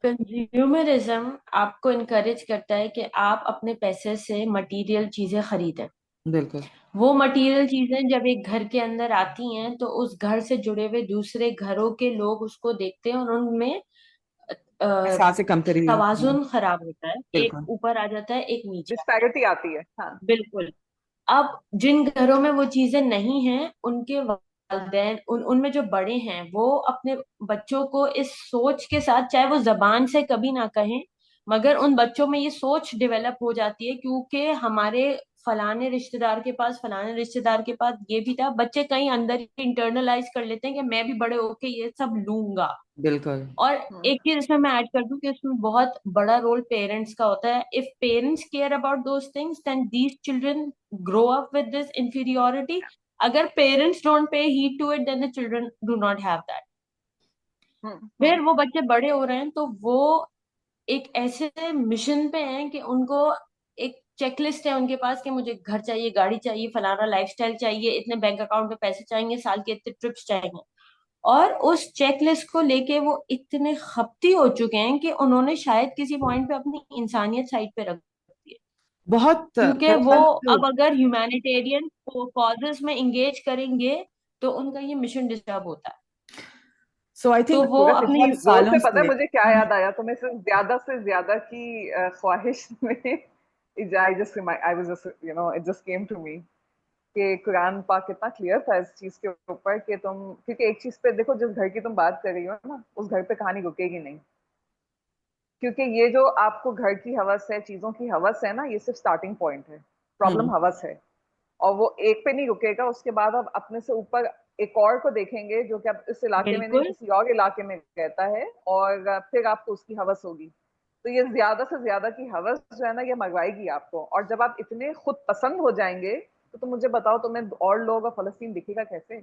Consumerism आपको encourage करता है कि आप अपने पैसे से मटेरियल चीजें खरीदें। बिल्कुल। वो मटेरियल चीजें जब एक घर के अंदर आती हैं तो उस घर से जुड़े हुए दूसरे घरों के लोग उसको देखते हैं और उनमें अ, एहसास कंपेरिजन। तवाजुन खराब होता है, एक बिल्कुल। ऊपर आ जाता है एक नीचे आता है। डिस्पैरिटी आती है, हाँ। बिल्कुल। अब जिन घरों में वो चीजें नहीं हैं उनके वालिदैन उनमें जो बड़े हैं वो अपने बच्चों को इस सोच के साथ, चाहे वो जबान से कभी ना कहें, मगर उन बच्चों में ये सोच डेवलप हो जाती है क्योंकि हमारे फलाने रिश्तेदार के पास ये भी था। बच्चे कहीं अंदर ही इंटरनलाइज कर लेते हैं कि मैं भी बड़े होके ये सब लूंगा। बिल्कुल। और हम्म। एक चीज इसमें मैं ऐड कर दूं कि इसमें बहुत बड़ा रोल पेरेंट्स का होता है। If parents care about those things then these children grow up with this inferiority. अगर parents don't pay heed to it then the children do not have that. Hmm. फिर वो बच्चे बड़े हो रहे हैं तो वो एक ऐसे मिशन पे हैं कि उनको एक चेकलिस्ट है उनके पास कि मुझे घर चाहिए, गाड़ी चाहिए, फलाना लाइफस्टाइल चाहिए, इतने बैंक अकाउंट में पैसे चाहिए, साल के इतने ट्रिप्स चाहिए। और उस चेकलिस्ट को लेके वो इतने खपती हो चुके हैं कि उन्होंने शायद किसी पॉइंट पे अपनी इंसानियत साइड पे रख दी है। बहुत क्योंकि वो बहुत। अब अगर ह्यूमैनिटेरियन कॉजेस में इंगेज करेंगे तो उनका ये मिशन डिस्टर्ब होता है। सो आई तो थिंक वो पूरे अपने बहुत वो सालों से पता है से। मुझे क्या याद आया तुम्हें, सिर्फ ज्यादा से ज्यादा की ख्वाहिश में I just I was just it just came to me कि कुरान पाक कितना क्लियर था इस चीज के ऊपर कि तुम, क्योंकि एक चीज पे देखो, जिस घर की तुम बात कर रही हो ना, उस घर पे कहानी रुकेगी नहीं। क्योंकि ये जो आपको घर की हवस है, चीजों की हवस है ना, ये सिर्फ स्टार्टिंग पॉइंट है। प्रॉब्लम हम्म। हवस है। और वो एक पे नहीं रुकेगा, उसके बाद आप अपने से ऊपर एक और को देखेंगे जो कि अब इस इलाके में नहीं बिल्कुल। किसी और इलाके में रहता है, और फिर आपको उसकी हवस होगी। तो ये ज्यादा से ज्यादा की हवस जो है ना, ये मंगवाएगी आपको। और जब आप इतने खुद पसंद हो जाएंगे तो तुम मुझे बताओ, तुम्हें और लोग और फलस्तीन दिखेगा कैसे?